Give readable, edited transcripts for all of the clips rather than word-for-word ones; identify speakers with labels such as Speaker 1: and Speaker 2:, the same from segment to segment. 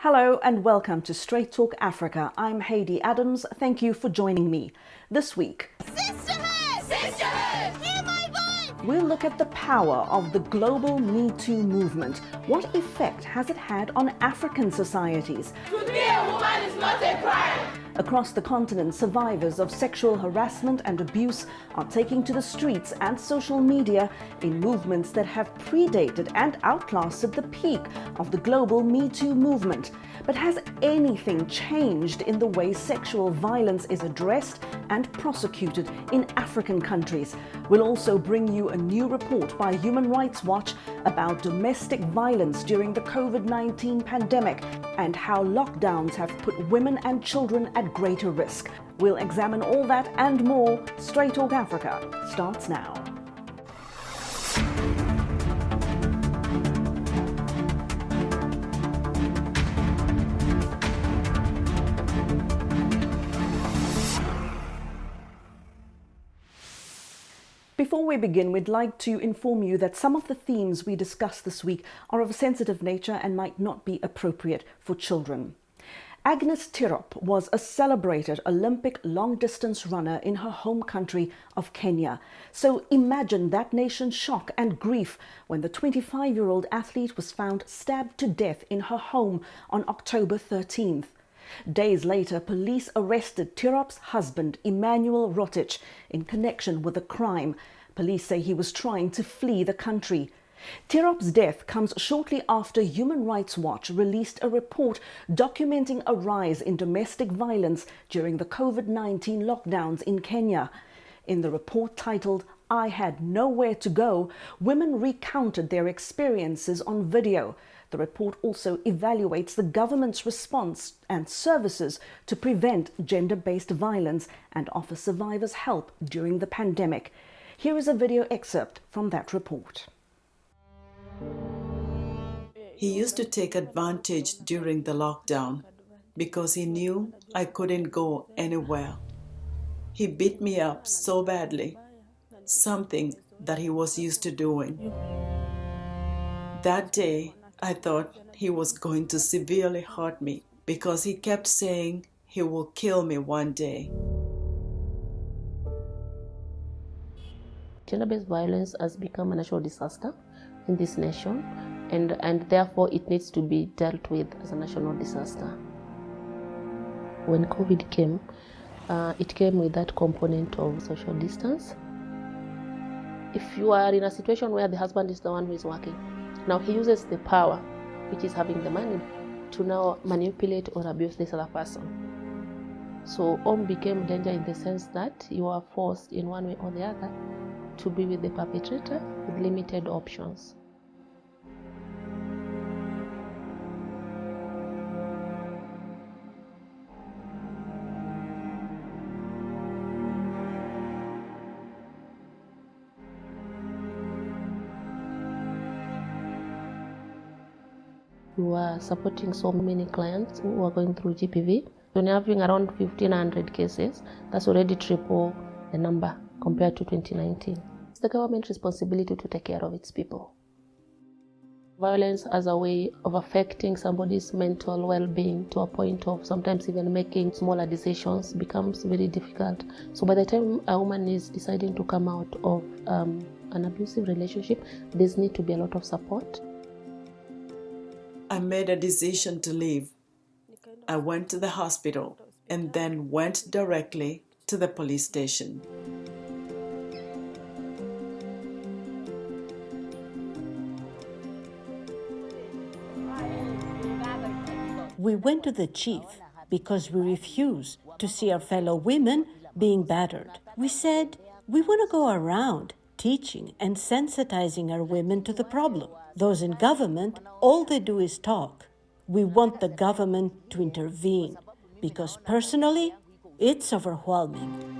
Speaker 1: Hello and welcome to Straight Talk Africa. I'm Haydé Adams. Thank you for joining me. This week,
Speaker 2: Sisterhood! Sisterhood! Hear my voice!
Speaker 1: we'll look at the power of the global Me Too movement. What effect has it had on African societies?
Speaker 2: To be a woman is not a crime!
Speaker 1: Across the continent, survivors of sexual harassment and abuse are taking to the streets and social media in movements that have predated and outlasted the peak of the global Me Too movement. But has anything changed in the way sexual violence is addressed and prosecuted in African countries? We'll also bring you a new report by Human Rights Watch about domestic violence during the COVID-19 pandemic and how lockdowns have put women and children at greater risk. We'll examine all that and more. Straight Talk Africa starts now. Before we begin, we'd like to inform you that some of the themes we discussed this week are of a sensitive nature and might not be appropriate for children. Agnes Tirop was a celebrated Olympic long-distance runner in her home country of Kenya. So imagine that nation's shock and grief when the 25-year-old athlete was found stabbed to death in her home on October 13th. Days later, police arrested Tirop's husband, Emmanuel Rotich, in connection with the crime. Police say he was trying to flee the country. Tirop's death comes shortly after Human Rights Watch released a report documenting a rise in domestic violence during the COVID-19 lockdowns in Kenya. In the report titled, "I Had Nowhere to Go," women recounted their experiences on video. The report also evaluates the government's response and services to prevent gender-based violence and offer survivors help during the pandemic. Here is a video excerpt from that report.
Speaker 3: He used to take advantage during the lockdown because he knew I couldn't go anywhere. He beat me up so badly, something that he was used to doing. That day, I thought he was going to severely hurt me because he kept saying he will kill me one day.
Speaker 4: Gender-based violence has become a national disaster in this nation, and therefore it needs to be dealt with as a national disaster. When COVID came, it came with that component of social distance. If you are in a situation where the husband is the one who is working, now he uses the power, which is having the money, to now manipulate or abuse this other person. So home became danger in the sense that you are forced in one way or the other to be with the perpetrator with limited options. We were supporting so many clients who were going through GPV. When you're having around 1,500 cases, that's already triple the number compared to 2019. It's the government's responsibility to take care of its people. Violence as a way of affecting somebody's mental well-being to a point of sometimes even making smaller decisions becomes very difficult. So by the time a woman is deciding to come out of an abusive relationship, there's need to be a lot of support.
Speaker 3: I made a decision to leave. I went to the hospital and then went directly to the police station.
Speaker 5: We went to the chief because we refused to see our fellow women being battered. We said we want to go around teaching and sensitizing our women to the problem. Those in government, all they do is talk. We want the government to intervene because personally, it's overwhelming.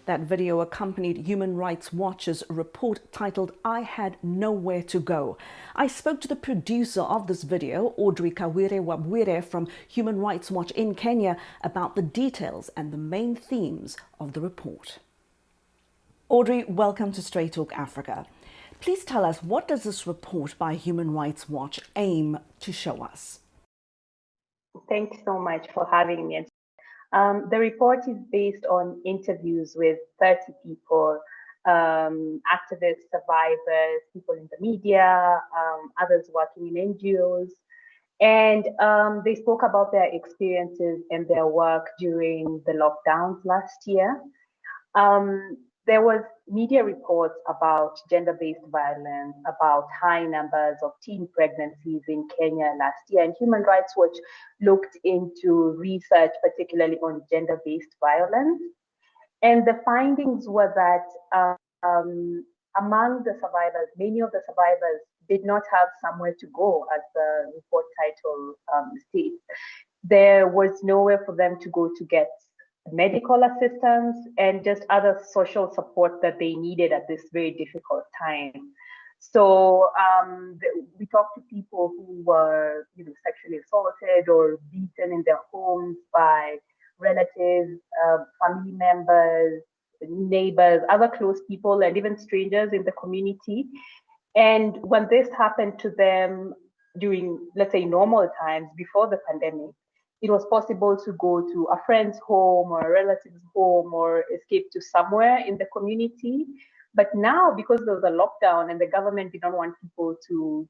Speaker 1: That video accompanied Human Rights Watch's report titled, "I Had Nowhere to Go." I spoke to the producer of this video, Audrey Kawire Wabwire from Human Rights Watch in Kenya, about the details and the main themes of the report. Audrey, welcome to Straight Talk Africa. Please tell us, what does this report by Human Rights Watch aim to show us?
Speaker 6: Thanks so much for having me. The report is based on interviews with 30 people, activists, survivors, people in the media, others working in NGOs. And they spoke about their experiences and their work during the lockdowns last year. There was media reports about gender-based violence, about high numbers of teen pregnancies in Kenya last year, and Human Rights Watch looked into research, particularly on gender-based violence. And the findings were that among the survivors, many of the survivors did not have somewhere to go, as the report title states. There was nowhere for them to go to get medical assistance and just other social support that they needed at this very difficult time. So we talked to people who were, sexually assaulted or beaten in their homes by relatives, family members, neighbors, other close people, and even strangers in the community. And when this happened to them during, let's say, normal times before the pandemic, it was possible to go to a friend's home or a relative's home or escape to somewhere in the community. But now, because there was a lockdown and the government did not want people to,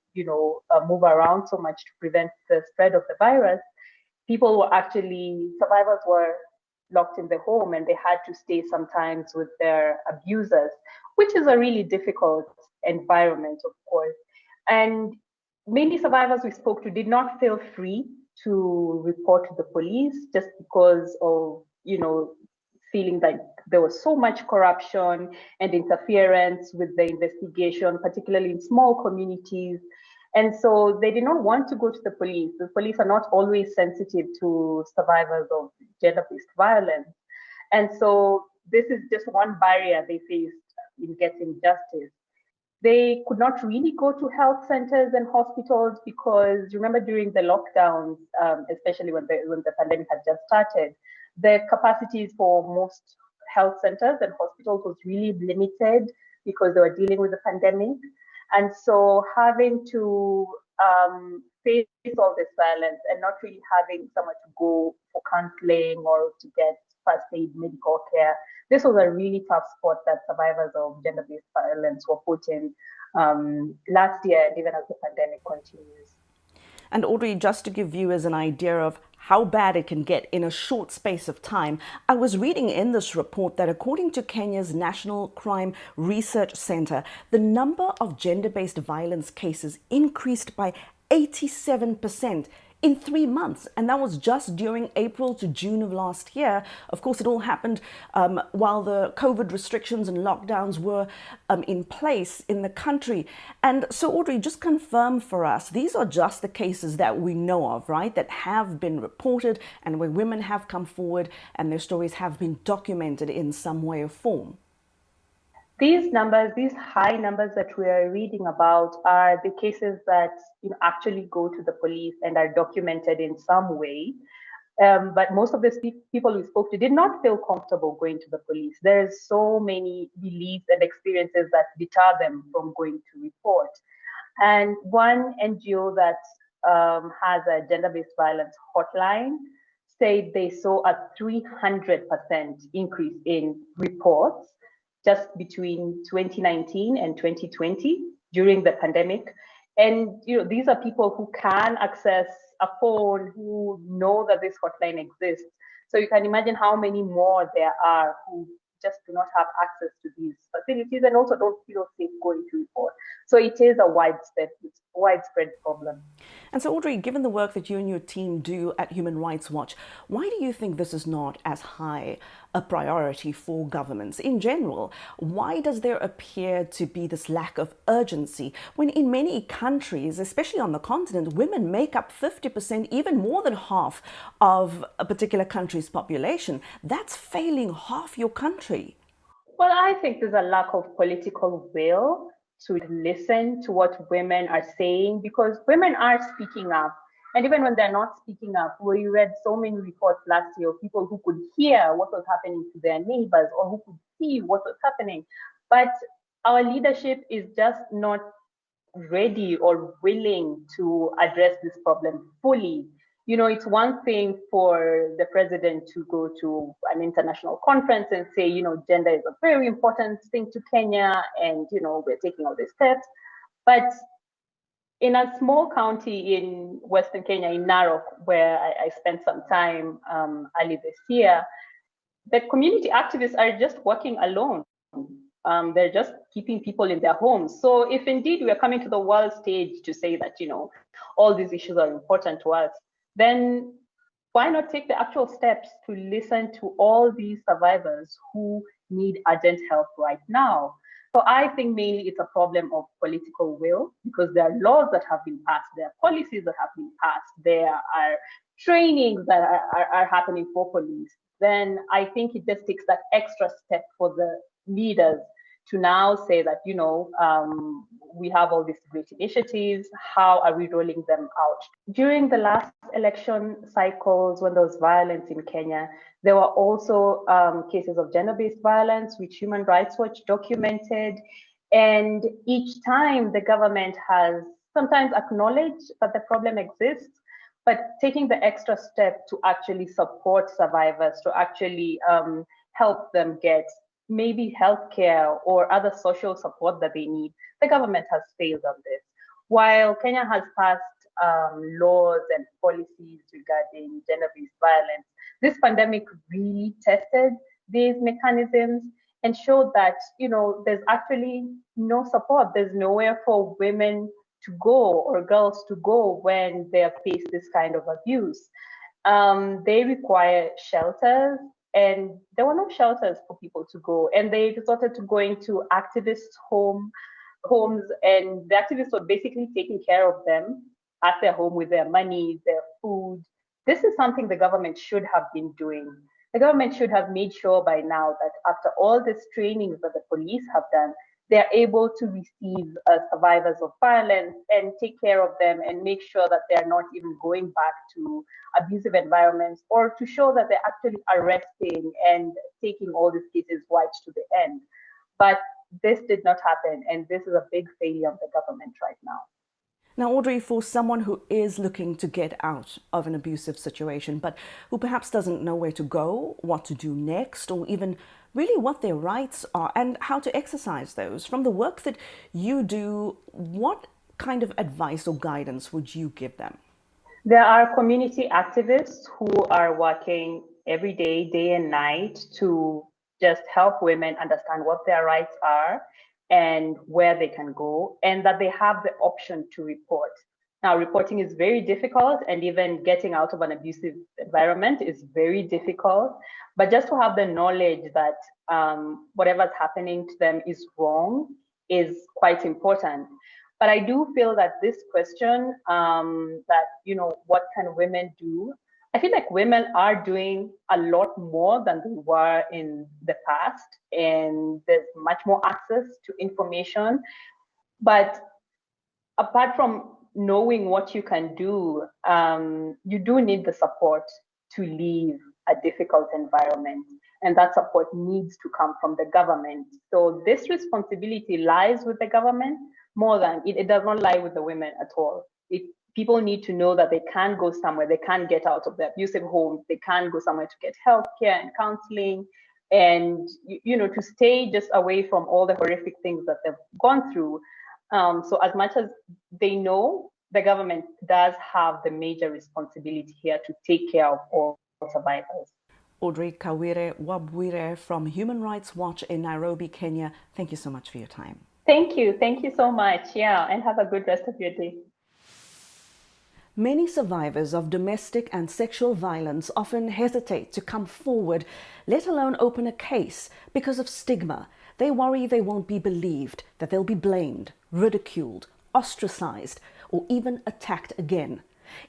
Speaker 6: move around so much to prevent the spread of the virus, survivors were locked in the home and they had to stay sometimes with their abusers, which is a really difficult environment, of course. And many survivors we spoke to did not feel free to report to the police just because of, feeling like there was so much corruption and interference with the investigation, particularly in small communities. And so they did not want to go to the police. The police are not always sensitive to survivors of gender-based violence. And so this is just one barrier they faced in getting justice. They could not really go to health centers and hospitals because, remember, during the lockdowns, especially when the pandemic had just started, the capacities for most health centers and hospitals was really limited because they were dealing with the pandemic. And so having to face all this violence and not really having somewhere to go for counseling or to get first aid medical care, this was a really tough spot that survivors of gender-based violence were put in last year, and even as the pandemic continues.
Speaker 1: And Audrey, just to give viewers an idea of how bad it can get in a short space of time, I was reading in this report that according to Kenya's National Crime Research Center, the number of gender-based violence cases increased by 87% in 3 months. And that was just during April to June of last year. Of course, it all happened while the COVID restrictions and lockdowns were in place in the country. And so, Audrey, just confirm for us, these are just the cases that we know of, right? That have been reported and where women have come forward and their stories have been documented in some way or form.
Speaker 6: These numbers, these high numbers that we are reading about, are the cases that actually go to the police and are documented in some way. But most of the people we spoke to did not feel comfortable going to the police. There's so many beliefs and experiences that deter them from going to report. And one NGO that has a gender-based violence hotline said they saw a 300% increase in reports just between 2019 and 2020 during the pandemic. And these are people who can access a phone, who know that this hotline exists. So you can imagine how many more there are who just do not have access to these facilities and also don't feel safe going to report. So it is a widespread problem.
Speaker 1: And so, Audrey, given the work that you and your team do at Human Rights Watch, why do you think this is not as high a priority for governments in general? Why does there appear to be this lack of urgency when in many countries, especially on the continent, women make up 50%, even more than half of a particular country's population? That's failing half your country.
Speaker 6: Well, I think there's a lack of political will to listen to what women are saying because women are speaking up. And even when they're not speaking up, we read so many reports last year of people who could hear what was happening to their neighbors or who could see what was happening. But our leadership is just not ready or willing to address this problem fully. You know, it's one thing for the president to go to an international conference and say, you know, gender is a very important thing to Kenya and, you know, we're taking all these steps. But in a small county in Western Kenya, in Narok, where I spent some time early this year, the community activists are just working alone. They're just keeping people in their homes. So if indeed we are coming to the world stage to say that, you know, all these issues are important to us, then why not take the actual steps to listen to all these survivors who need urgent help right now? So I think mainly it's a problem of political will because there are laws that have been passed, there are policies that have been passed, there are trainings that are happening for police. Then I think it just takes that extra step for the leaders to now say that, you know, we have all these great initiatives, how are we rolling them out? During the last election cycles, when there was violence in Kenya, there were also cases of gender-based violence, which Human Rights Watch documented. And each time the government has sometimes acknowledged that the problem exists, but taking the extra step to actually support survivors, to actually help them get maybe healthcare or other social support that they need, the government has failed on this. While Kenya has passed laws and policies regarding gender-based violence, this pandemic really tested these mechanisms and showed that, you know, there's actually no support. There's nowhere for women to go or girls to go when they face this kind of abuse. They require shelters, and there were no shelters for people to go, and they resorted to going to activists' homes, and the activists were basically taking care of them at their home with their money, their food. This is something the government should have been doing. The government should have made sure by now that after all these trainings that the police have done, they're able to receive survivors of violence and take care of them and make sure that they're not even going back to abusive environments, or to show that they're actually arresting and taking all these cases right to the end. But this did not happen, and this is a big failure of the government right now.
Speaker 1: Now, Audrey, for someone who is looking to get out of an abusive situation, but who perhaps doesn't know where to go, what to do next, or even really what their rights are and how to exercise those, from the work that you do, what kind of advice or guidance would you give them?
Speaker 6: There are community activists who are working every day, day and night, to just help women understand what their rights are and where they can go, and that they have the option to report. Now, reporting is very difficult, and even getting out of an abusive environment is very difficult. But just to have the knowledge that whatever's happening to them is wrong is quite important. But I do feel that this question, that, you know, what can women do? I feel like women are doing a lot more than they were in the past, and there's much more access to information. But apart from knowing what you can do, you do need the support to leave a difficult environment. And that support needs to come from the government. So this responsibility lies with the government more than, it does not lie with the women at all. People need to know that they can go somewhere, they can get out of their abusive homes, they can go somewhere to get healthcare and counseling, and, you know, to stay just away from all the horrific things that they've gone through. So as much as they know, the government does have the major responsibility here to take care of all survivors.
Speaker 1: Audrey Kawire Wabwire from Human Rights Watch in Nairobi, Kenya, thank you so much for your time.
Speaker 6: Thank you so much. Yeah, and have a good rest of your day.
Speaker 1: Many survivors of domestic and sexual violence often hesitate to come forward, let alone open a case, because of stigma. They worry they won't be believed, that they'll be blamed, ridiculed, ostracized, or even attacked again.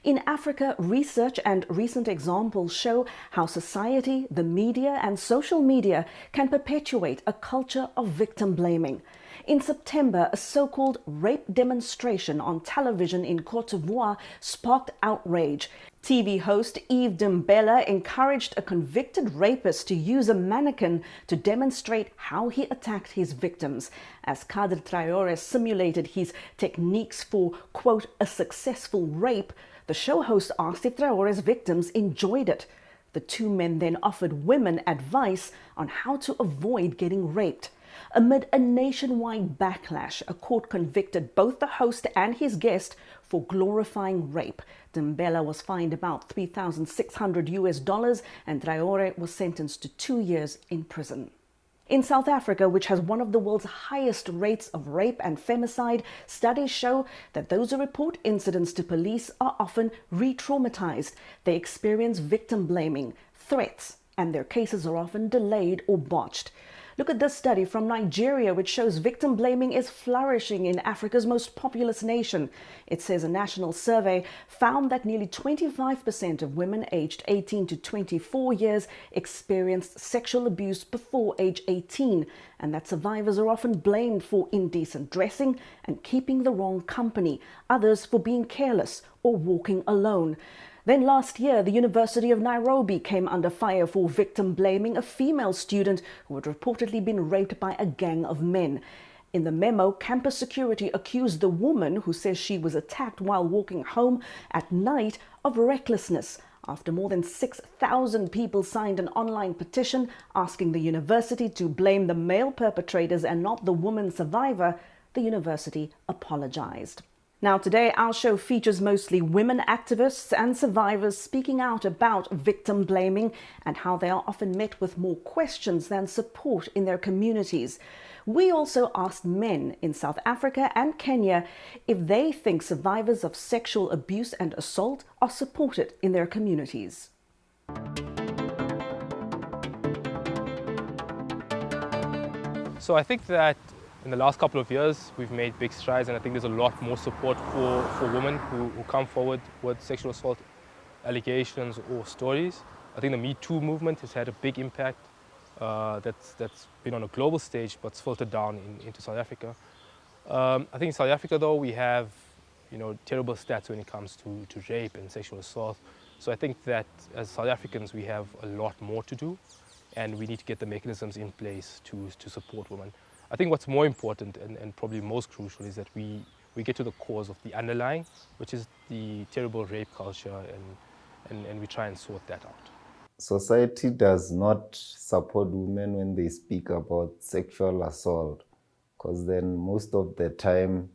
Speaker 1: In Africa, research and recent examples show how society, the media, and social media can perpetuate a culture of victim blaming. In September, a so-called rape demonstration on television in Côte d'Ivoire sparked outrage. TV host Yves Dembele encouraged a convicted rapist to use a mannequin to demonstrate how he attacked his victims. As Kader Traoré simulated his techniques for, quote, a successful rape, the show host asked if Traoré's victims enjoyed it. The two men then offered women advice on how to avoid getting raped. Amid a nationwide backlash, a court convicted both the host and his guest for glorifying rape. Dembele was fined about $3,600 and Traoré was sentenced to 2 years in prison. In South Africa, which has one of the world's highest rates of rape and femicide, studies show that those who report incidents to police are often re-traumatized. They experience victim blaming, threats, and their cases are often delayed or botched. Look at this study from Nigeria, which shows victim blaming is flourishing in Africa's most populous nation. It says a national survey found that nearly 25% of women aged 18 to 24 years experienced sexual abuse before age 18, and that survivors are often blamed for indecent dressing and keeping the wrong company, others for being careless or walking alone. Then last year, the University of Nairobi came under fire for victim blaming a female student who had reportedly been raped by a gang of men. In the memo, campus security accused the woman, who says she was attacked while walking home at night, of recklessness. After more than 6,000 people signed an online petition asking the university to blame the male perpetrators and not the woman survivor, the university apologized. Now today, our show features mostly women activists and survivors speaking out about victim blaming and how they are often met with more questions than support in their communities. We also asked men in South Africa and Kenya if they think survivors of sexual abuse and assault are supported in their communities.
Speaker 7: So I think that in the last couple of years, we've made big strides, and I think there's a lot more support for women who come forward with sexual assault allegations or stories. I think the Me Too movement has had a big impact that's been on a global stage, but it's filtered down into South Africa. I think in South Africa, though, we have terrible stats when it comes to rape and sexual assault. So I think that as South Africans, we have a lot more to do, and we need to get the mechanisms in place to support women. I think what's more important and probably most crucial is that we get to the cause of the underlying, which is the terrible rape culture, and we try and sort that out.
Speaker 8: Society does not support women when they speak about sexual assault, because then most of the time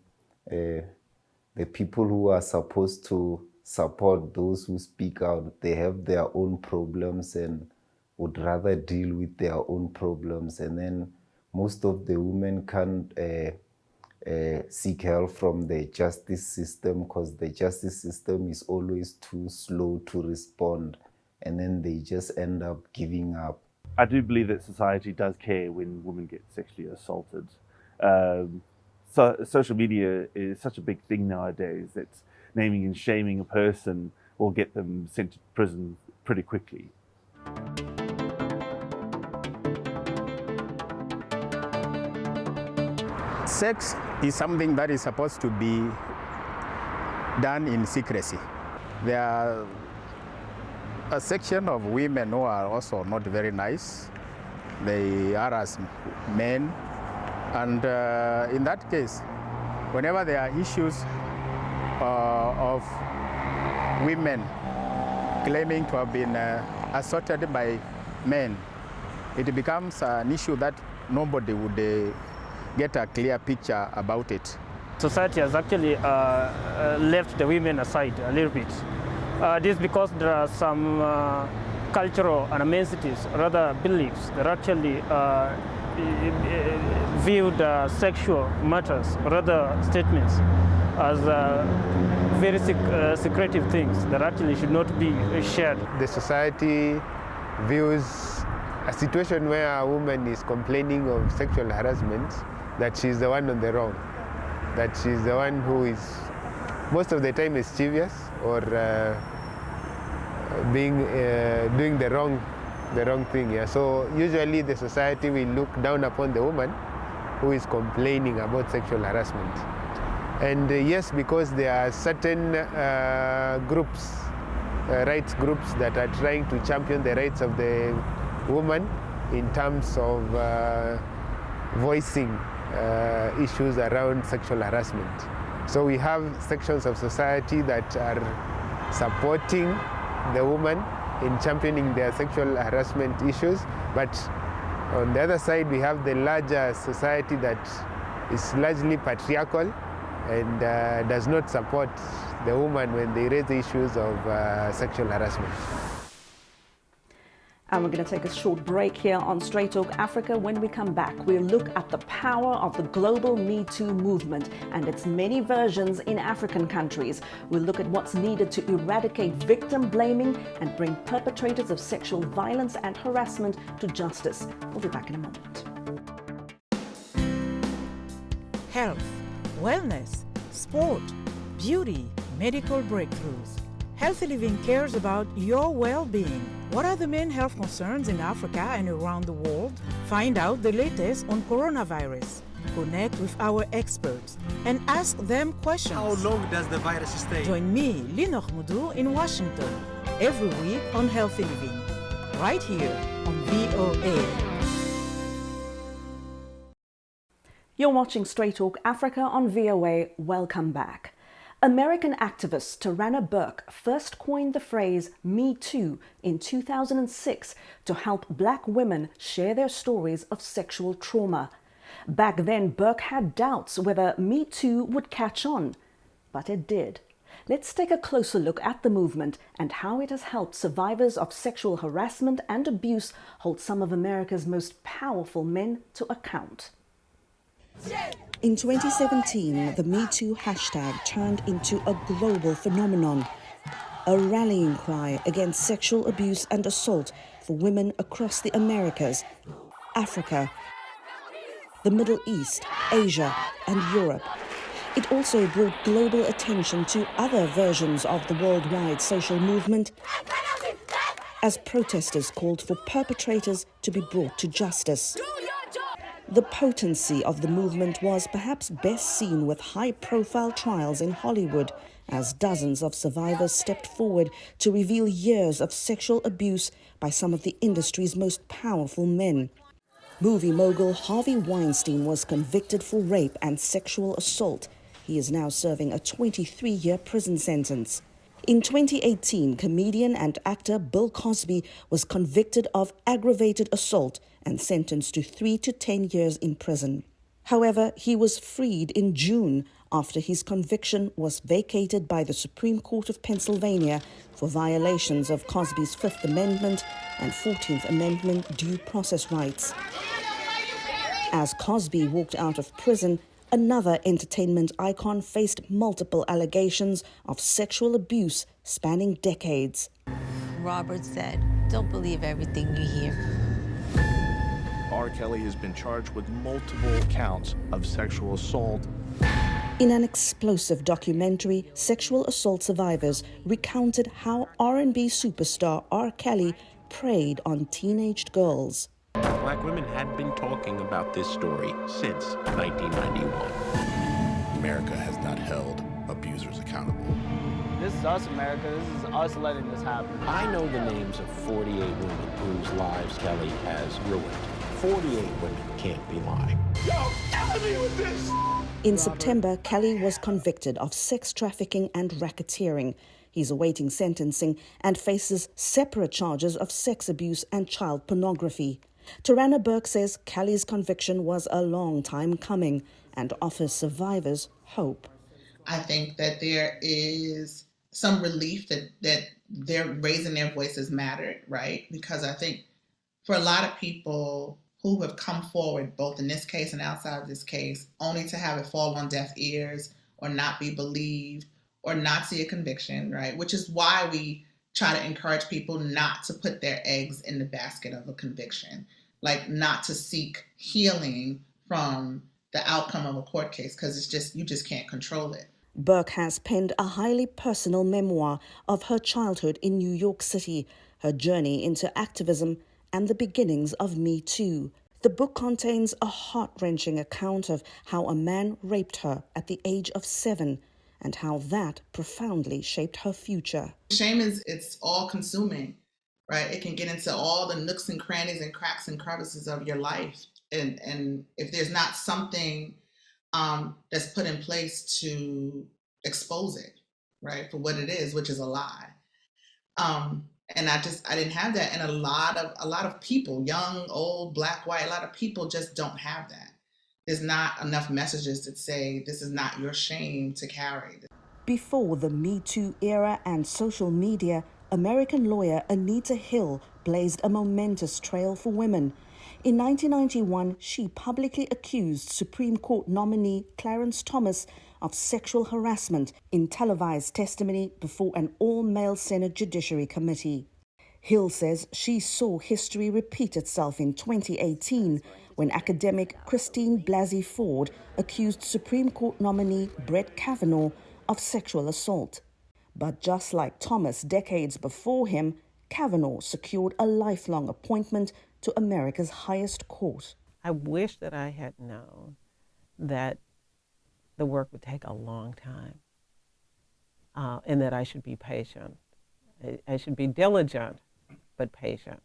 Speaker 8: the people who are supposed to support those who speak out, they have their own problems and would rather deal with their own problems, and then most of the women can't seek help from the justice system because the justice system is always too slow to respond, and then they just end up giving up.
Speaker 9: I do believe that society does care when women get sexually assaulted. So social media is such a big thing nowadays that naming and shaming a person will get them sent to prison pretty quickly.
Speaker 10: Sex is something that is supposed to be done in secrecy. There are a section of women who are also not very nice. They harass men, and in that case, whenever there are issues of women claiming to have been assaulted by men, it becomes an issue that nobody would get a clear picture about it.
Speaker 11: Society has actually left the women aside a little bit. This is because there are some cultural animosities, rather beliefs, that actually viewed sexual matters, rather statements, as very secretive things that actually should not be shared.
Speaker 12: The society views a situation where a woman is complaining of sexual harassment, that she's the one on the wrong, that she's the one who is most of the time mischievous or doing the wrong thing. Yeah. So usually the society will look down upon the woman who is complaining about sexual harassment. And yes, because there are certain groups, rights groups that are trying to champion the rights of the woman in terms of voicing issues around sexual harassment. So we have sections of society that are supporting the woman in championing their sexual harassment issues, but on the other side we have the larger society that is largely patriarchal and does not support the woman when they raise the issues of sexual harassment.
Speaker 1: And we're going to take a short break here on Straight Talk Africa. When we come back, we'll look at the power of the global Me Too movement and its many versions in African countries. We'll look at what's needed to eradicate victim blaming and bring perpetrators of sexual violence and harassment to justice. We'll be back in a moment.
Speaker 13: Health, wellness, sport, beauty, medical breakthroughs. Healthy Living cares about your well-being. What are the main health concerns in Africa and around the world? Find out the latest on coronavirus. Connect with our experts and ask them questions.
Speaker 14: How long does the virus stay?
Speaker 13: Join me, Linor Moudou, in Washington every week on Healthy Living, right here on VOA.
Speaker 1: You're watching Straight Talk Africa on VOA. Welcome back. American activist Tarana Burke first coined the phrase Me Too in 2006 to help Black women share their stories of sexual trauma. Back then, Burke had doubts whether Me Too would catch on, but it did. Let's take a closer look at the movement and how it has helped survivors of sexual harassment and abuse hold some of America's most powerful men to account.
Speaker 15: In 2017, the Me Too hashtag turned into a global phenomenon, a rallying cry against sexual abuse and assault for women across the Americas, Africa, the Middle East, Asia, and Europe. It also brought global attention to other versions of the worldwide social movement as protesters called for perpetrators to be brought to justice. The potency of the movement was perhaps best seen with high-profile trials in Hollywood, as dozens of survivors stepped forward to reveal years of sexual abuse by some of the industry's most powerful men. Movie mogul Harvey Weinstein was convicted for rape and sexual assault. He is now serving a 23-year prison sentence. In 2018, comedian and actor Bill Cosby was convicted of aggravated assault and sentenced to 3 to 10 years in prison. However, he was freed in June after his conviction was vacated by the Supreme Court of Pennsylvania for violations of Cosby's Fifth Amendment and 14th Amendment due process rights. As Cosby walked out of prison, another entertainment icon faced multiple allegations of sexual abuse spanning decades.
Speaker 16: Robert said, "Don't believe everything you hear."
Speaker 17: R. Kelly has been charged with multiple counts of sexual assault.
Speaker 15: In an explosive documentary, sexual assault survivors recounted how R&B superstar R. Kelly preyed on teenaged girls.
Speaker 18: Black women had been talking about this story since 1991.
Speaker 17: America has not held abusers accountable.
Speaker 19: This is us, America. This is us letting this happen.
Speaker 18: I know the names of 48 women whose lives Kelly has ruined. 48 women can't be lying.
Speaker 17: Yo, killing me with this!
Speaker 15: In September, Kelly was convicted of sex trafficking and racketeering. He's awaiting sentencing and faces separate charges of sex abuse and child pornography. Tarana Burke says Kelly's conviction was a long time coming and offers survivors hope.
Speaker 20: I think that there is some relief that they're raising their voices mattered, right? Because I think for a lot of people who have come forward, both in this case and outside of this case, only to have it fall on deaf ears or not be believed or not see a conviction, right? Which is why we try to encourage people not to put their eggs in the basket of a conviction, like not to seek healing from the outcome of a court case, because you just can't control it.
Speaker 15: Burke has penned a highly personal memoir of her childhood in New York City, her journey into activism, and the beginnings of Me Too. The book contains a heart-wrenching account of how a man raped her at the age of 7 and how that profoundly shaped her future.
Speaker 20: Shame it's all consuming, right? It can get into all the nooks and crannies and cracks and crevices of your life. And if there's not something that's put in place to expose it, right, for what it is, which is a lie. And I didn't have that. And a lot of people, young, old, black, white, a lot of people just don't have that. There's not enough messages that say this is not your shame to carry.
Speaker 15: Before the Me Too era and social media, American lawyer Anita Hill blazed a momentous trail for women. In 1991, she publicly accused Supreme Court nominee Clarence Thomas of sexual harassment in televised testimony before an all-male Senate Judiciary Committee. Hill says she saw history repeat itself in 2018 when academic Christine Blasey Ford accused Supreme Court nominee Brett Kavanaugh of sexual assault. But just like Thomas decades before him, Kavanaugh secured a lifelong appointment to America's highest court.
Speaker 21: I wish that I had known that the work would take a long time and that I should be patient. I should be diligent, but patient.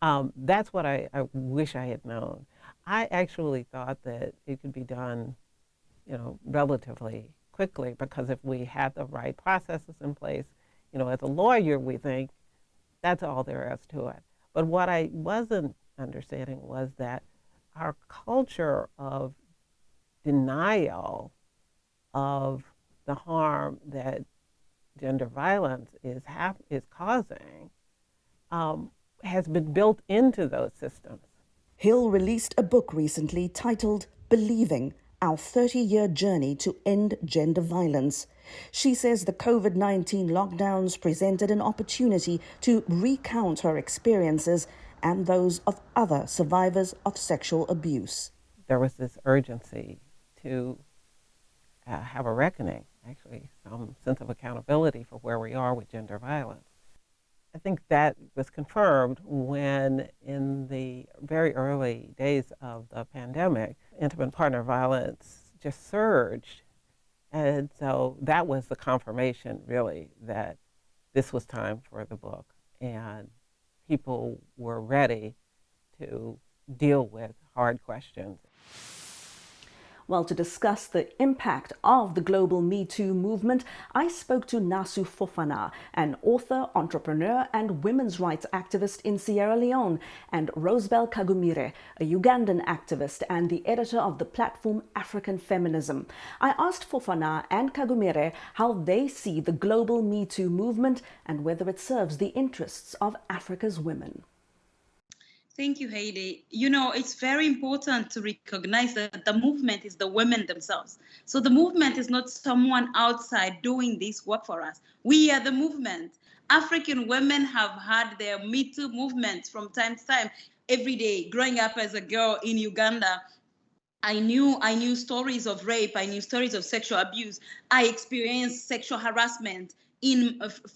Speaker 21: That's what I wish I had known. I actually thought that it could be done, relatively quickly, because if we had the right processes in place, as a lawyer, we think that's all there is to it. But what I wasn't understanding was that our culture of denial of the harm that gender violence is causing has been built into those systems.
Speaker 15: Hill released a book recently titled Believing, Our 30-Year Journey to End Gender Violence. She says the COVID-19 lockdowns presented an opportunity to recount her experiences and those of other survivors of sexual abuse.
Speaker 21: There was this urgency to have a reckoning, actually, some sense of accountability for where we are with gender violence. I think that was confirmed when, in the very early days of the pandemic, intimate partner violence just surged. And so that was the confirmation, really, that this was time for the book. And people were ready to deal with hard questions.
Speaker 1: Well, to discuss the impact of the global Me Too movement, I spoke to Naasu Fofanah, an author, entrepreneur, and women's rights activist in Sierra Leone, and Rosebell Kagumire, a Ugandan activist and the editor of the platform African Feminism. I asked Fofanah and Kagumire how they see the global Me Too movement and whether it serves the interests of Africa's women.
Speaker 22: Thank you, Haydé. It's very important to recognize that the movement is the women themselves. So the movement is not someone outside doing this work for us. We are the movement. African women have had their Me Too movement from time to time. Every day, growing up as a girl in Uganda, I knew stories of rape. I knew stories of sexual abuse. I experienced sexual harassment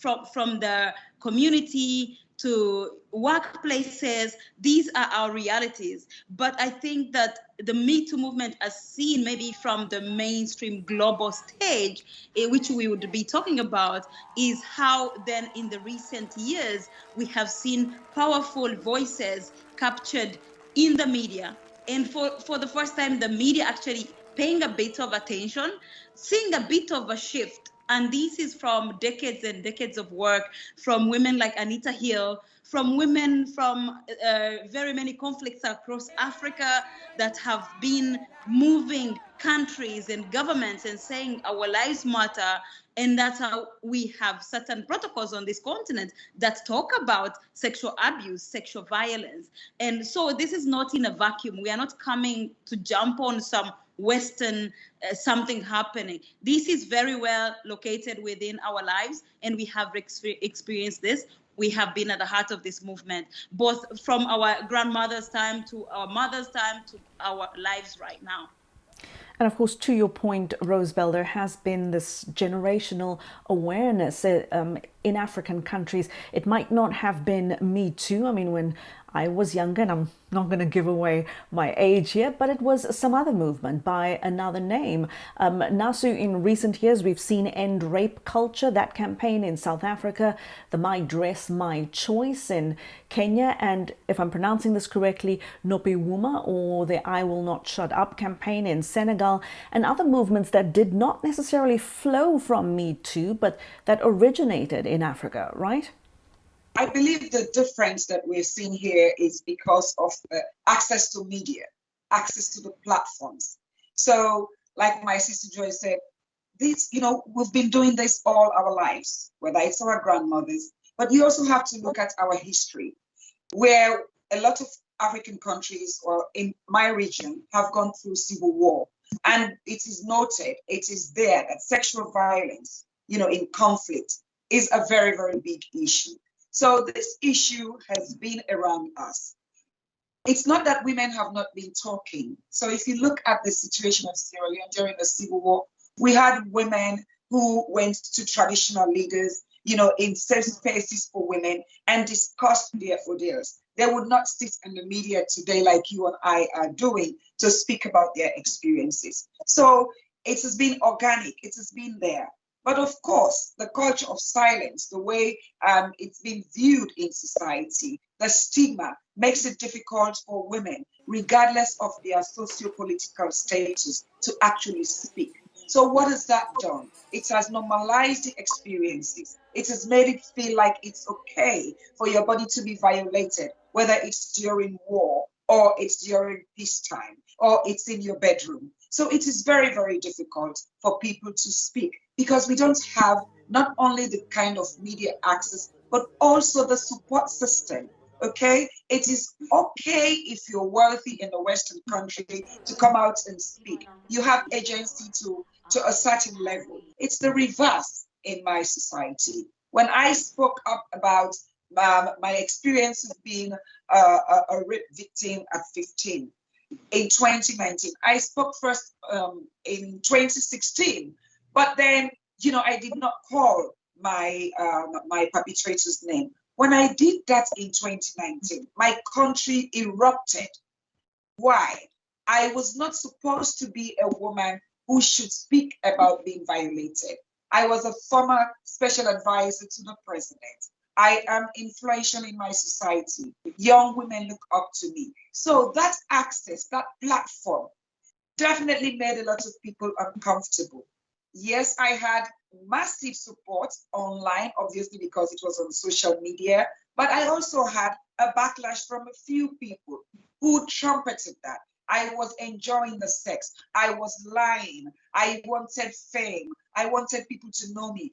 Speaker 22: from the community to workplaces. These are our realities. But I think that the Me Too movement, as seen maybe from the mainstream global stage, which we would be talking about, is how then in the recent years, we have seen powerful voices captured in the media. And for the first time, the media actually paying a bit of attention, seeing a bit of a shift. And this is from decades and decades of work from women like Anita Hill, from women from very many conflicts across Africa that have been moving countries and governments and saying our lives matter. And that's how we have certain protocols on this continent that talk about sexual abuse, sexual violence. And so this is not in a vacuum. We are not coming to jump on some Western something happening. This is very well located within our lives, and we have experienced this. We have been at the heart of this movement, both from our grandmother's time to our mother's time to our lives right now.
Speaker 1: And of course, to your point, Rosebell, there has been this generational awareness in African countries. It might not have been Me Too. I mean, when I was younger, and I'm not going to give away my age here, but it was some other movement by another name. Naasu, in recent years, we've seen End Rape Culture, that campaign in South Africa, the My Dress, My Choice in Kenya, and if I'm pronouncing this correctly, Nopiwuma, or the I Will Not Shut Up campaign in Senegal, and other movements that did not necessarily flow from Me Too, but that originated in Africa, right?
Speaker 2: I believe the difference that we're seeing here is because of access to media, access to the platforms. So, like my sister Joy said, this, we've been doing this all our lives, whether it's our grandmothers, but you also have to look at our history, where a lot of African countries, or in my region, have gone through civil war. And it is noted, it is there that sexual violence, in conflict is a very, very big issue. So this issue has been around us. It's not that women have not been talking. So if you look at the situation of Sierra Leone during the Civil War, we had women who went to traditional leaders, in safe spaces for women and discussed their ordeals. They would not sit in the media today like you and I are doing to speak about their experiences. So it has been organic, it has been there. But of course, the culture of silence, the way it's been viewed in society, the stigma makes it difficult for women, regardless of their socio-political status, to actually speak. So what has that done? It has normalized the experiences. It has made it feel like it's okay for your body to be violated, whether it's during war, or it's during peacetime, or it's in your bedroom. So it is very, very difficult for people to speak because we don't have not only the kind of media access, but also the support system, okay? It is okay if you're wealthy in a Western country to come out and speak. You have agency to a certain level. It's the reverse in my society. When I spoke up about my experience of being a rape victim at 15, in 2019. I spoke first in 2016, but then, I did not call my perpetrator's name. When I did that in 2019, my country erupted. Why? I was not supposed to be a woman who should speak about being violated. I was a former special advisor to the president. I am influential in my society. Young women look up to me. So that access, that platform, definitely made a lot of people uncomfortable. Yes, I had massive support online, obviously, because it was on social media, but I also had a backlash from a few people who trumpeted that. I was enjoying the sex. I was lying. I wanted fame. I wanted people to know me,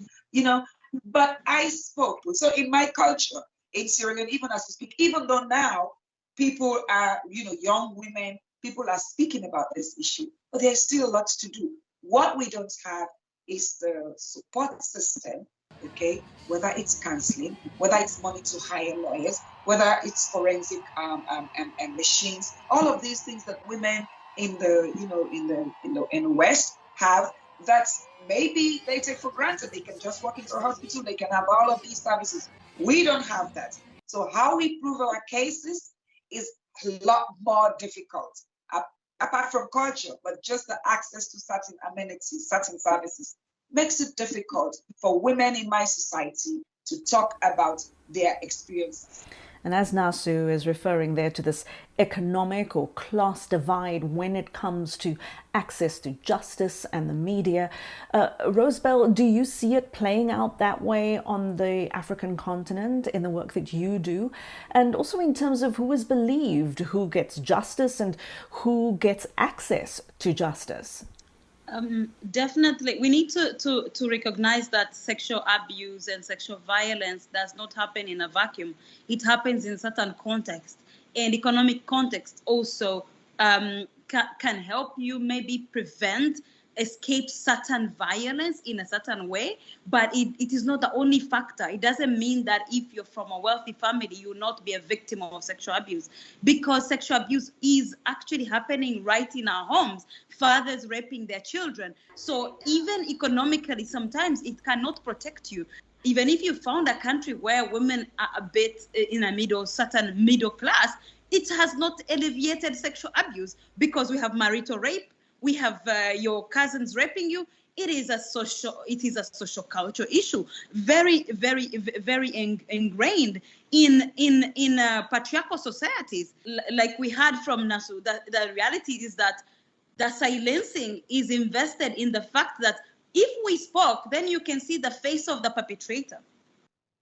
Speaker 2: but I spoke. So in my culture, in Sierra Leone, even as we speak, even though now people are, young women, people are speaking about this issue, but there's still a lot to do. What we don't have is the support system, okay? Whether it's counseling, whether it's money to hire lawyers, whether it's forensic and machines, all of these things that women in the West have, that maybe they take for granted. They can just walk into a hospital, they can have all of these services. We don't have that. So how we prove our cases is a lot more difficult, apart from culture, but just the access to certain amenities, certain services, makes it difficult for women in my society to talk about their experiences.
Speaker 1: And as Naasu is referring there to this economic or class divide when it comes to access to justice and the media, Rosebell, do you see it playing out that way on the African continent in the work that you do? And also in terms of who is believed, who gets justice and who gets access to justice?
Speaker 22: Definitely. We need to recognize that sexual abuse and sexual violence does not happen in a vacuum. It happens in certain context, and economic context also can help you maybe prevent escape certain violence in a certain way, but it is not the only factor. It doesn't mean that if you're from a wealthy family, you will not be a victim of sexual abuse, because sexual abuse is actually happening right in our homes, fathers raping their children. So even economically, sometimes it cannot protect you. Even if you found a country where women are a bit in a certain middle class, it has not alleviated sexual abuse, because we have marital rape, we have your cousins raping you. It is a social culture issue, very, very, very ingrained in patriarchal societies. Like we heard from Naasu, the reality is that the silencing is invested in the fact that if we spoke, then you can see the face of the perpetrator.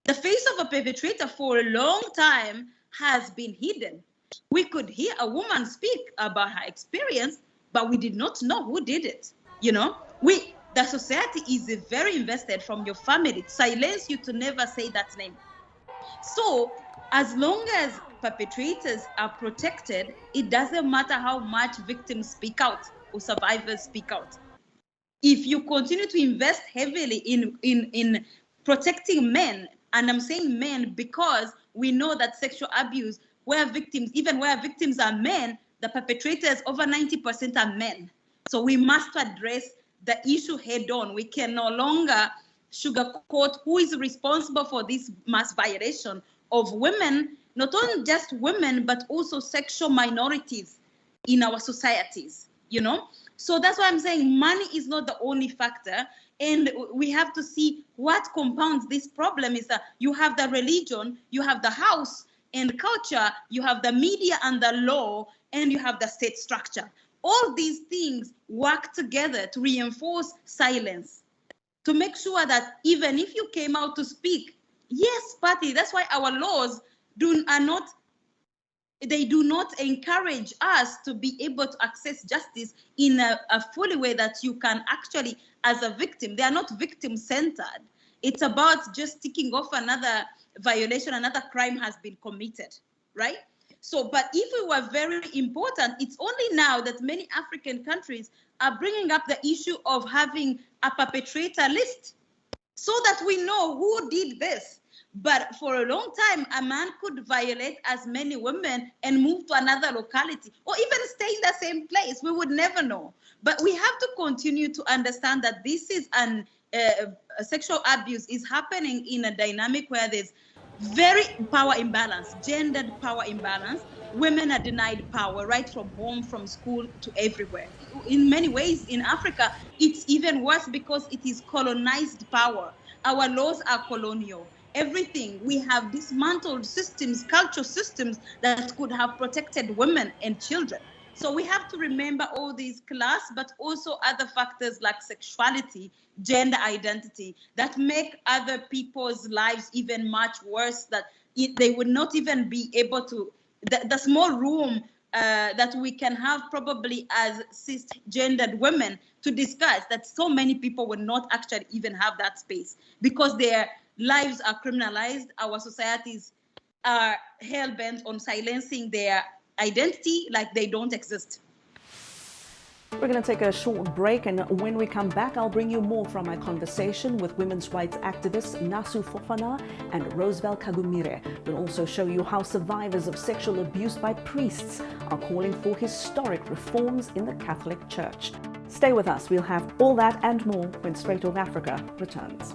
Speaker 22: The face of a perpetrator for a long time has been hidden. We could hear a woman speak about her experience, but we did not know who did it. The society is very invested from your family to silence you, to never say that name. So as long as perpetrators are protected, it doesn't matter how much victims speak out or survivors speak out. If you continue to invest heavily in protecting men, and I'm saying men because we know that sexual abuse, even where victims are men, the perpetrators, over 90% are men. So we must address the issue head on. We can no longer sugarcoat who is responsible for this mass violation of women, not only just women, but also sexual minorities in our societies, So that's why I'm saying money is not the only factor. And we have to see what compounds this problem is that you have the religion, you have the house and culture, you have the media and the law, and you have the state structure. All these things work together to reinforce silence, to make sure that even if you came out to speak, yes, party, that's why our laws do not encourage us to be able to access justice in a fully way that you can actually, as a victim, they are not victim-centered. It's about just ticking off another violation, another crime has been committed, right? So, but if it were very important, it's only now that many African countries are bringing up the issue of having a perpetrator list so that we know who did this. But for a long time, a man could violate as many women and move to another locality or even stay in the same place. We would never know. But we have to continue to understand that this is sexual abuse is happening in a dynamic where there's very power imbalance, gendered power imbalance. Women are denied power right from home, from school to everywhere. In many ways in Africa, it's even worse because it is colonized power. Our laws are colonial. Everything, we have dismantled systems, cultural systems that could have protected women and children. So we have to remember all these class, but also other factors like sexuality, gender identity, that make other people's lives even much worse, that they would not even be able to, the small room that we can have probably as cisgendered women to discuss, that so many people would not actually even have that space because their lives are criminalized. Our societies are hell-bent on silencing their identity like they don't exist.
Speaker 1: We're going to take a short break, and when we come back, I'll bring you more from my conversation with women's rights activists Naasu Fofanah and Rosebell Kagumire. We'll also show you how survivors of sexual abuse by priests are calling for historic reforms in the Catholic Church. Stay with us. We'll have all that and more when Straight Talk Africa returns.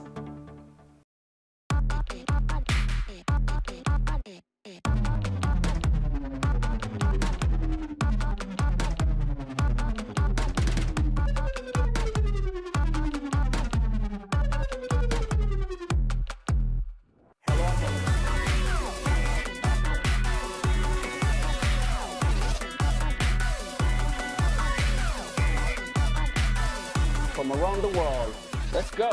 Speaker 18: From around the world. Let's go.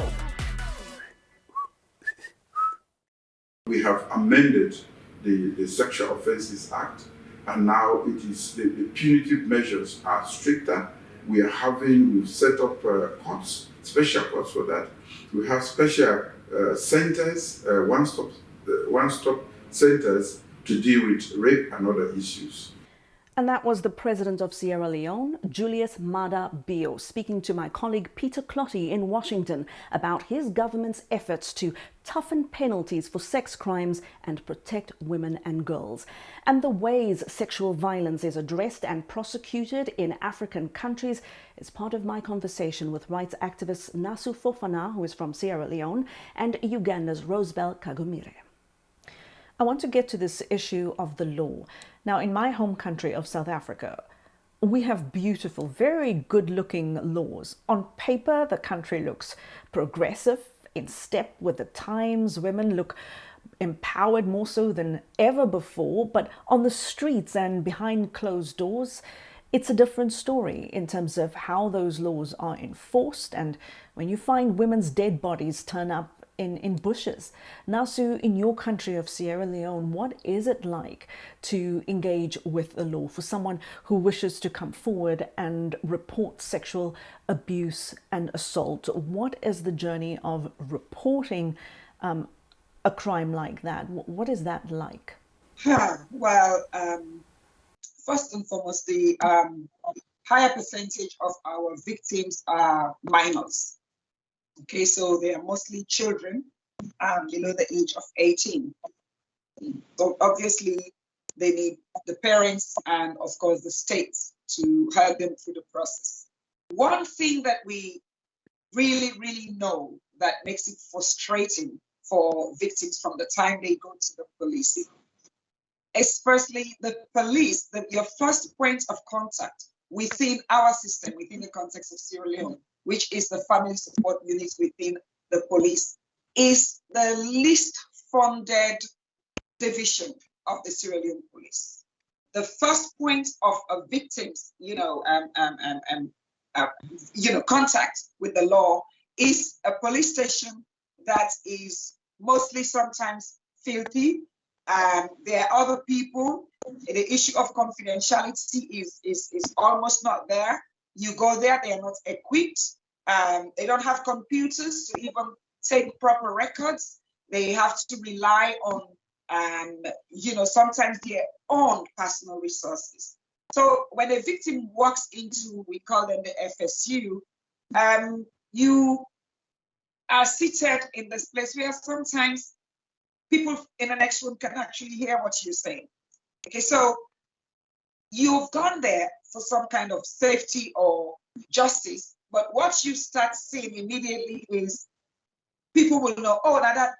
Speaker 3: We have amended the Sexual Offences Act, and now it is the punitive measures are stricter. We've set up courts, special courts for that. We have special centers, one-stop centers to deal with rape and other issues.
Speaker 1: And that was the president of Sierra Leone, Julius Maada Bio, speaking to my colleague Peter Clotty in Washington about his government's efforts to toughen penalties for sex crimes and protect women and girls, and the ways sexual violence is addressed and prosecuted in African countries is part of my conversation with rights activist Naasu Fofanah, who is from Sierra Leone, and Uganda's Rosebell Kagumire. I want to get to this issue of the law. Now, in my home country of South Africa, we have beautiful, very good-looking laws. On paper, the country looks progressive, in step with the times. Women look empowered more so than ever before. But on the streets and behind closed doors, it's a different story in terms of how those laws are enforced. And when you find women's dead bodies turn up in bushes. Naasu, in your country of Sierra Leone, what is it like to engage with the law for someone who wishes to come forward and report sexual abuse and assault? What is the journey of reporting a crime like that? What is that like?
Speaker 2: Well, first and foremost, the higher percentage of our victims are minors. Okay, so they are mostly children below the age of 18. So obviously, they need the parents and, of course, the states to help them through the process. One thing that we really, really know that makes it frustrating for victims from the time they go to the police, especially the police, your first point of contact within our system, within the context of Sierra Leone, which is the family support unit within the police, is the least funded division of the Sierra Leone police. The first point of a victim's, contact with the law is a police station that is mostly sometimes filthy. There are other people. The issue of confidentiality is almost not there. You go there, they are not equipped. They don't have computers to even take proper records. They have to rely on, sometimes their own personal resources. So when a victim walks into, we call them the FSU, you are seated in this place where sometimes people in the next room can actually hear what you're saying. Okay, so you've gone there for some kind of safety or justice, but what you start seeing immediately is people will know, oh, now that,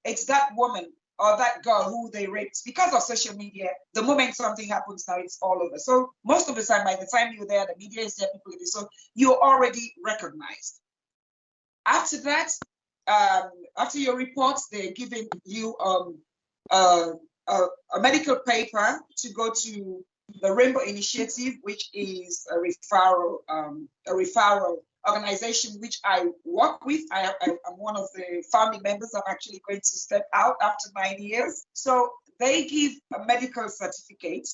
Speaker 2: it's that woman or that girl who they raped. Because of social media, the moment something happens now, it's all over. So most of the time, by the time you're there, the media is there, people are there, so you're already recognized. After that, after your reports, they're giving you a medical paper to go to the Rainbow Initiative, which is a referral organization which I work with. I'm one of the founding members. I'm actually going to step out after 9 years. So they give a medical certificate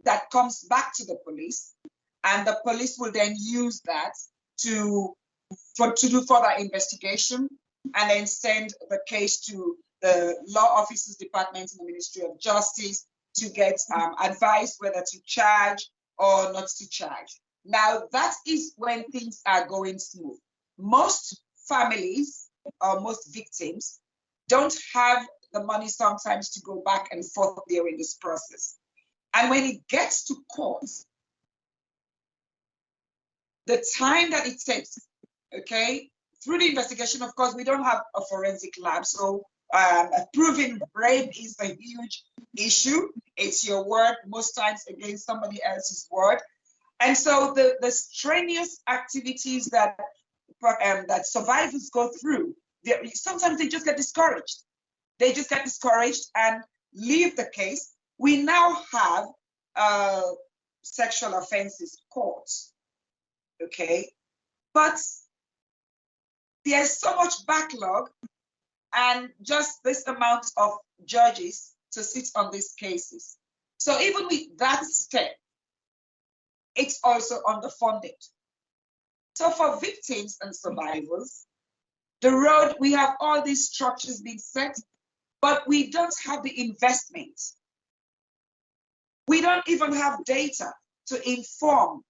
Speaker 2: that comes back to the police, and the police will then use that to do further investigation and then send the case to the law officers department in the Ministry of Justice to get advice whether to charge or not to charge. Now, that is when things are going smooth. Most families or most victims don't have the money sometimes to go back and forth during this process. And when it gets to court, the time that it takes, okay, through the investigation, of course, we don't have a forensic lab, so proving rape is a huge issue. It's your word most times against somebody else's word. And so the strenuous activities that survivors go through, sometimes they just get discouraged. They just get discouraged and leave the case. We now have sexual offenses courts, okay? But there's so much backlog and just this amount of judges to sit on these cases. So even with that step, it's also underfunded. So for victims and survivors, the road, we have all these structures being set, but we don't have the investment We don't even have data to inform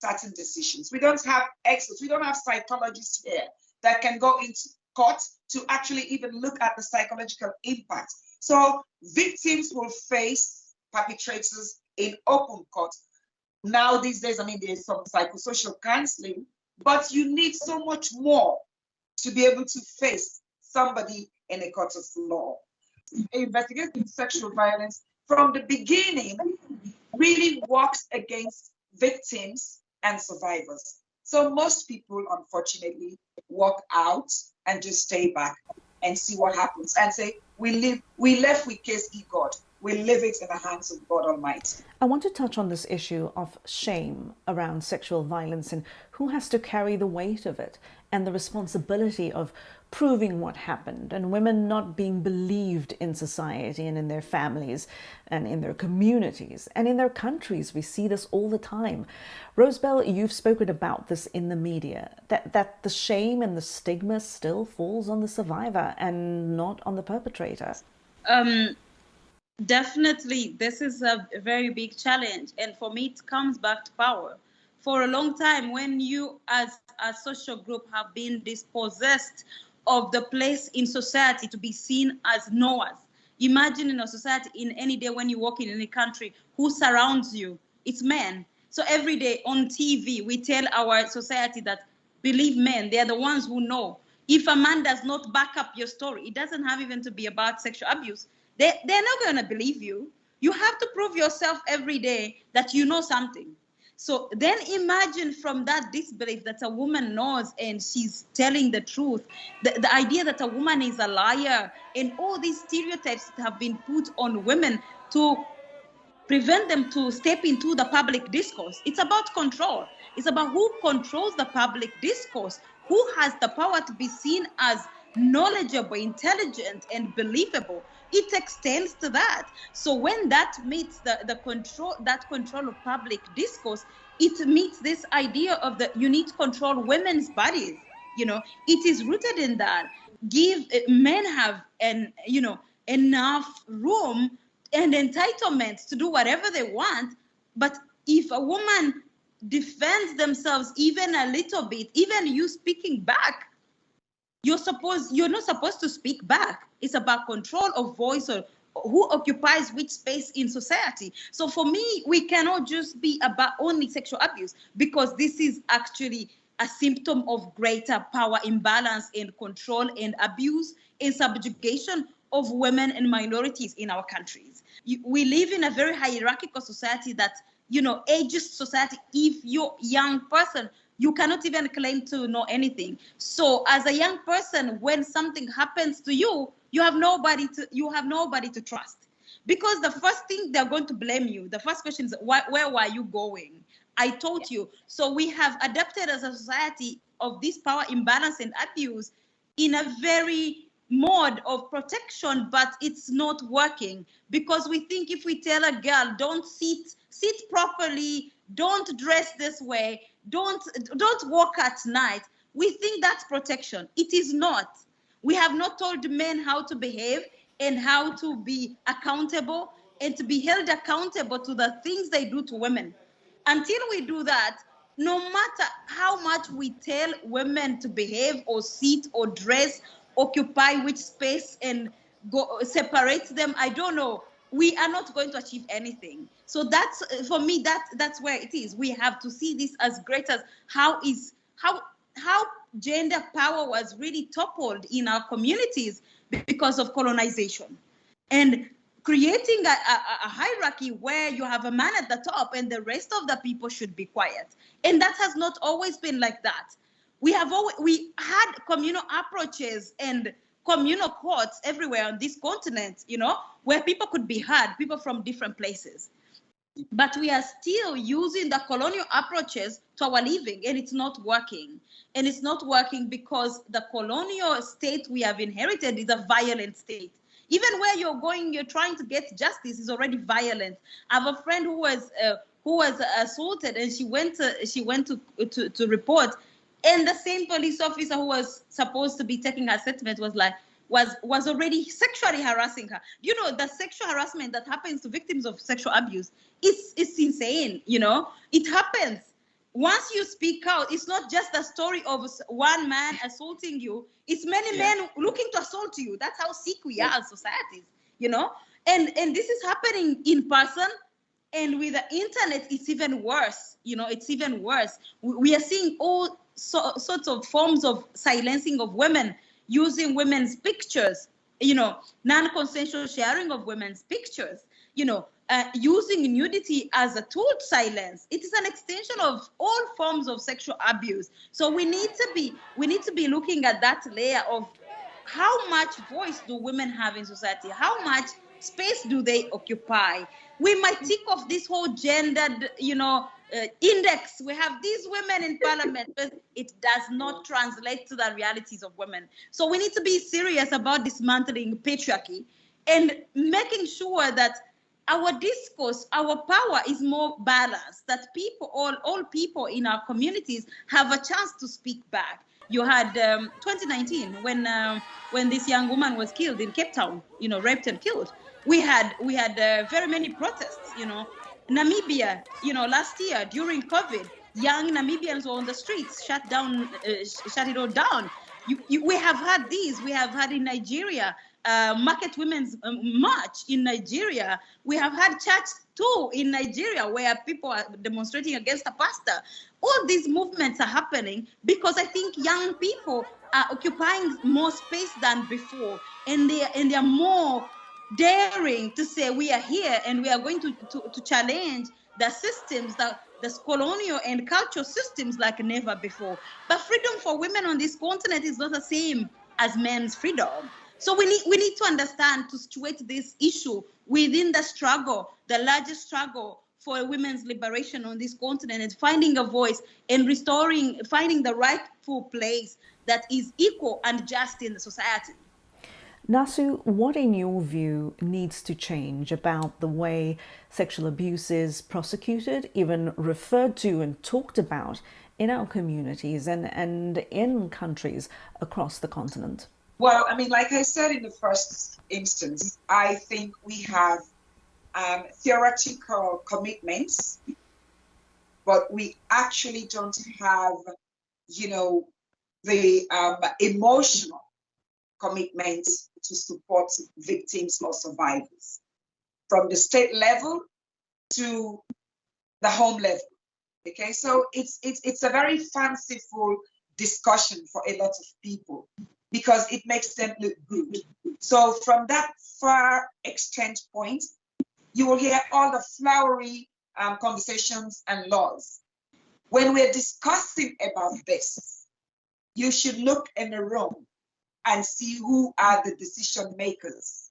Speaker 2: certain decisions. We don't have experts. We don't have psychologists here that can go into court to actually even look at the psychological impact. So victims will face perpetrators in open court. Now these days, I mean, there's some psychosocial counseling, but you need so much more to be able to face somebody in a court of law. Investigating sexual violence from the beginning really works against victims and survivors. So most people, unfortunately, walk out and just stay back and see what happens and say, we left with case E God. We leave it in the hands of God Almighty.
Speaker 1: I want to touch on this issue of shame around sexual violence and who has to carry the weight of it and the responsibility of proving what happened, and women not being believed in society and in their families and in their communities and in their countries. We see this all the time. Rosebell, you've spoken about this in the media, that the shame and the stigma still falls on the survivor and not on the perpetrator.
Speaker 22: Definitely, this is a very big challenge. And for me, it comes back to power. For a long time, when you as a social group have been dispossessed of the place in society to be seen as knowers. Imagine in a society, in any day when you walk in any country, who surrounds you? It's men. So every day on TV, we tell our society that believe men, they're the ones who know. If a man does not back up your story, it doesn't have even to be about sexual abuse. They're not going to believe you. You have to prove yourself every day that you know something. So then imagine from that disbelief that a woman knows and she's telling the truth, the idea that a woman is a liar, and all these stereotypes that have been put on women to prevent them to step into the public discourse. It's about control. It's about who controls the public discourse, who has the power to be seen as knowledgeable, intelligent, and believable. It extends to that. So when that meets the control of public discourse, it meets this idea of you need to control women's bodies. It is rooted in that. Give men have enough room and entitlements to do whatever they want. But if a woman defends themselves even a little bit, even you speaking back, you're not supposed to speak back. It's about control of voice or who occupies which space in society. So for me, we cannot just be about only sexual abuse, because this is actually a symptom of greater power imbalance and control and abuse and subjugation of women and minorities in our countries. We live in a very hierarchical society that, ageist society. If you're a young person, you cannot even claim to know anything. So as a young person, when something happens to you, you have nobody to trust. Because the first thing they're going to blame you, the first question is, where were you going? I told you. So we have adapted as a society of this power imbalance and abuse in a very mode of protection, but it's not working, because we think if we tell a girl, don't sit properly, don't dress this way, don't walk at night, we think that's protection. It is not. We have not told men how to behave and how to be accountable and to be held accountable to the things they do to women. Until we do that, no matter how much we tell women to behave or sit or dress, occupy which space and go separate them, I don't know, we are not going to achieve anything. So that's, for me, that's where it is. We have to see this as great as how gender power was really toppled in our communities because of colonization, and creating a hierarchy where you have a man at the top and the rest of the people should be quiet. And that has not always been like that. We had communal approaches and communal courts everywhere on this continent, where people could be heard, people from different places. But we are still using the colonial approaches to our living, and it's not working. And it's not working because the colonial state we have inherited is a violent state. Even where you're trying to get justice is already violent. I have a friend who was assaulted, and she went to report, and the same police officer who was supposed to be taking her statement was like, was already sexually harassing her. You know, the sexual harassment that happens to victims of sexual abuse, it's insane, you know. It happens. Once you speak out, it's not just the story of one man assaulting you. It's many men looking to assault you. That's how sick we are as societies, you know. And this is happening in person. And with the internet, it's even worse. You know, it's even worse. We are seeing all sorts of forms of silencing of women, using women's pictures, you know, non-consensual sharing of women's pictures, you know, using nudity as a tool to silence. It is an extension of all forms of sexual abuse. So we need to be looking at that layer of how much voice do women have in society? How much space do they occupy? We might tick off this whole gendered, you know, index. We have these women in parliament, but it does not translate to the realities of women. So we need to be serious about dismantling patriarchy and making sure that our discourse, our power is more balanced, that people, all people in our communities have a chance to speak back. You had 2019 when this young woman was killed in Cape Town, you know, raped and killed. We had very many protests, you know. Namibia, you know, last year during COVID, young Namibians were on the streets, shut it all down. We have had these. We have had in Nigeria, Market Women's March in Nigeria. We have had church too in Nigeria, where people are demonstrating against a pastor. All these movements are happening because I think young people are occupying more space than before, and they are more daring to say we are here and we are going to challenge the systems, the colonial and cultural systems like never before. But freedom for women on this continent is not the same as men's freedom. So we need to understand, to situate this issue within the struggle, the largest struggle for women's liberation on this continent, and finding a voice and finding the rightful place that is equal and just in the society.
Speaker 1: Naasu, what in your view needs to change about the way sexual abuse is prosecuted, even referred to and talked about in our communities and in countries across the continent?
Speaker 2: Well, I mean, like I said in the first instance, I think we have theoretical commitments, but we actually don't have, you know, the emotional commitments to support victims or survivors, from the state level to the home level. Okay, so it's a very fanciful discussion for a lot of people because it makes them look good. So from that far extent point, you will hear all the flowery conversations and laws. When we're discussing about this, you should look in the room and see who are the decision makers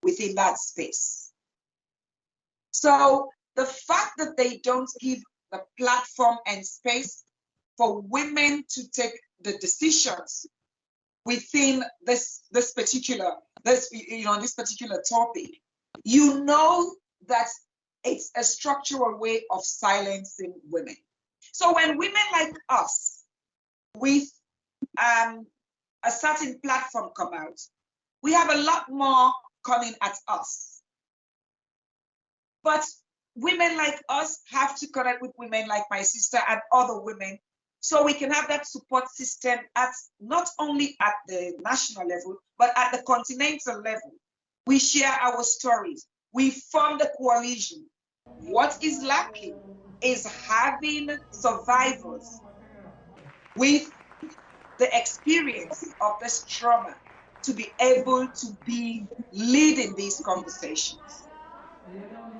Speaker 2: within that space. So the fact that they don't give the platform and space for women to take the decisions within this particular topic, you know that it's a structural way of silencing women. So when women like us, with a certain platform come out, we have a lot more coming at us. But women like us have to connect with women like my sister and other women, so we can have that support system at not only at the national level, but at the continental level. We share our stories. We form the coalition. What is lacking is having survivors with the experience of this trauma to be able to be leading these conversations.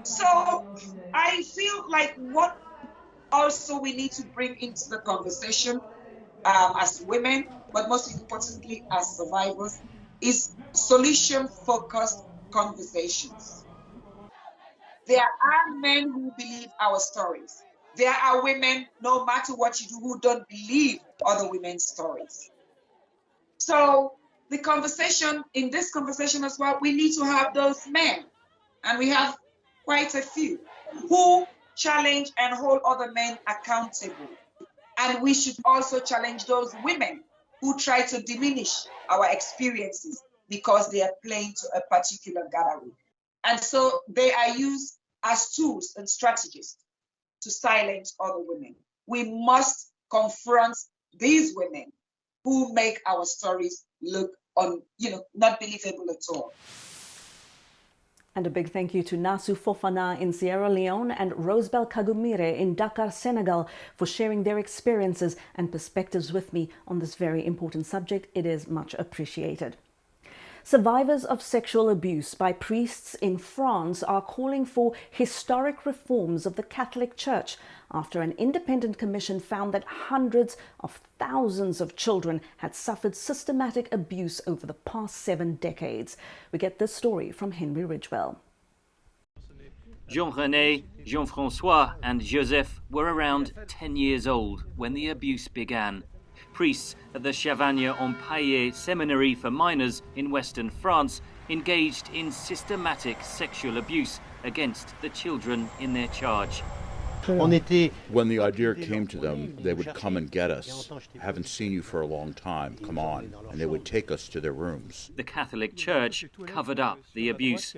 Speaker 2: So I feel like what also we need to bring into the conversation as women, but most importantly as survivors, is solution-focused conversations. There are men who believe our stories. There are women, no matter what you do, who don't believe other women's stories. So the conversation, in this conversation as well, we need to have those men, and we have quite a few, who challenge and hold other men accountable. And we should also challenge those women who try to diminish our experiences because they are playing to a particular gathering. And so they are used as tools and strategies to silence other women. We must confront these women who make our stories look not believable at all.
Speaker 1: And a big thank you to Naasu Fofanah in Sierra Leone and Rosebell Kagumire in Dakar, Senegal, for sharing their experiences and perspectives with me on this very important subject. It is much appreciated. Survivors of sexual abuse by priests in France are calling for historic reforms of the Catholic Church after an independent commission found that hundreds of thousands of children had suffered systematic abuse over the past 7 decades. We get this story from Henry Ridgewell.
Speaker 4: Jean-René, Jean-François and Joseph were around 10 years old when the abuse began. Priests at the Chavagne-en-Paillé Seminary for Minors in Western France engaged in systematic sexual abuse against the children in their charge.
Speaker 5: When the idea came to them, they would come and get us. Haven't seen you for a long time, come on. And they would take us to their rooms.
Speaker 4: The Catholic Church covered up the abuse.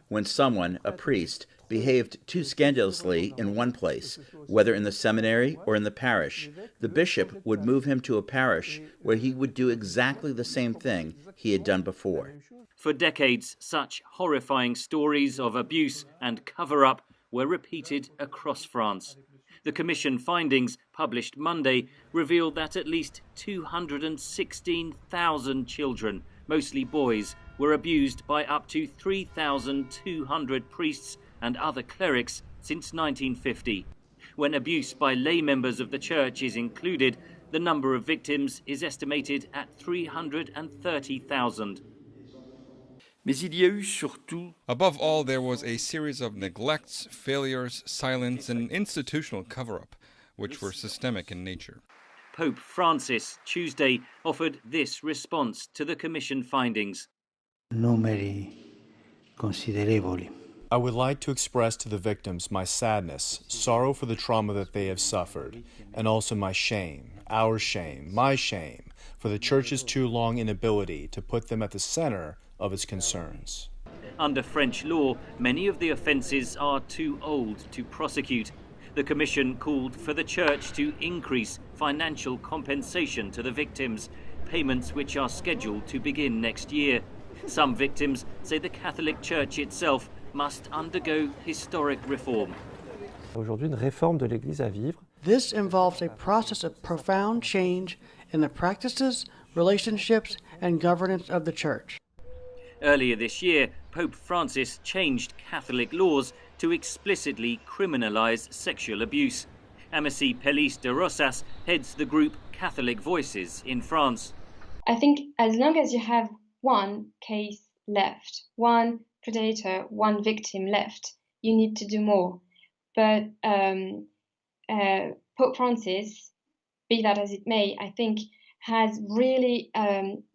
Speaker 23: When someone, a priest, behaved too scandalously in one place, whether in the seminary or in the parish, the bishop would move him to a parish where he would do exactly the same thing he had done before.
Speaker 4: For decades, such horrifying stories of abuse and cover-up were repeated across France. The Commission findings, published Monday, revealed that at least 216,000 children, mostly boys, were abused by up to 3,200 priests and other clerics since 1950. When abuse by lay members of the church is included, the number of victims is estimated at 330,000.
Speaker 24: Above all, there was a series of neglects, failures, silence, and institutional cover-up, which were systemic in nature.
Speaker 4: Pope Francis, Tuesday, offered this response to the Commission findings.
Speaker 25: Numeri considerevoli.
Speaker 26: I would like to express to the victims my sadness, sorrow for the trauma that they have suffered, and also my shame, our shame, my shame, for the Church's too long inability to put them at the center of its concerns.
Speaker 4: Under French law, many of the offences are too old to prosecute. The Commission called for the Church to increase financial compensation to the victims, payments which are scheduled to begin next year. Some victims say the Catholic Church itself must undergo historic reform.
Speaker 27: Aujourd'hui, une réforme de l'Église à vivre.
Speaker 28: This involves a process of profound change in the practices, relationships, and governance of the Church.
Speaker 4: Earlier this year, Pope Francis changed Catholic laws to explicitly criminalize sexual abuse. Amici Pellis de Rosas heads the group Catholic Voices in France.
Speaker 29: I think as long as you have one case left, one predator, one victim left, you need to do more. But Pope Francis, be that as it may, I think has really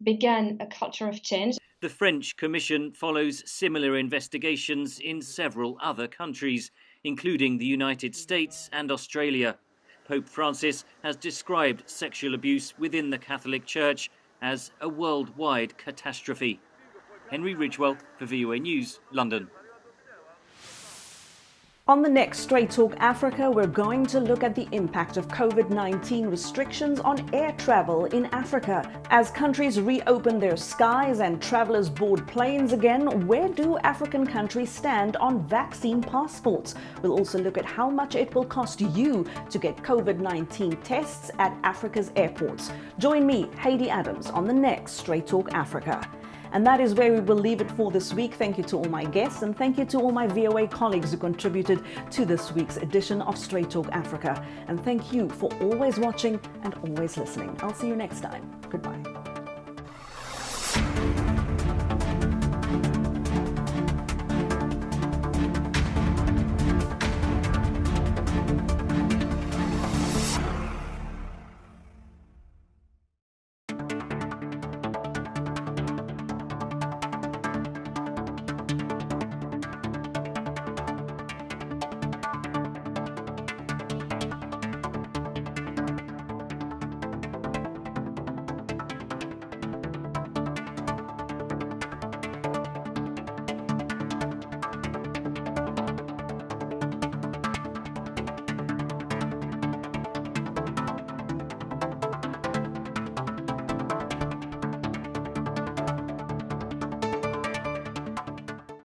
Speaker 29: begun a culture of change.
Speaker 4: The French Commission follows similar investigations in several other countries, including the United States and Australia. Pope Francis has described sexual abuse within the Catholic Church as a worldwide catastrophe. Henry Ridgewell for VOA News, London.
Speaker 1: On the next Straight Talk Africa, we're going to look at the impact of COVID-19 restrictions on air travel in Africa. As countries reopen their skies and travelers board planes again, where do African countries stand on vaccine passports? We'll also look at how much it will cost you to get COVID-19 tests at Africa's airports. Join me, Haydé Adams, on the next Straight Talk Africa. And that is where we will leave it for this week. Thank you to all my guests and thank you to all my VOA colleagues who contributed to this week's edition of Straight Talk Africa. And thank you for always watching and always listening. I'll see you next time. Goodbye.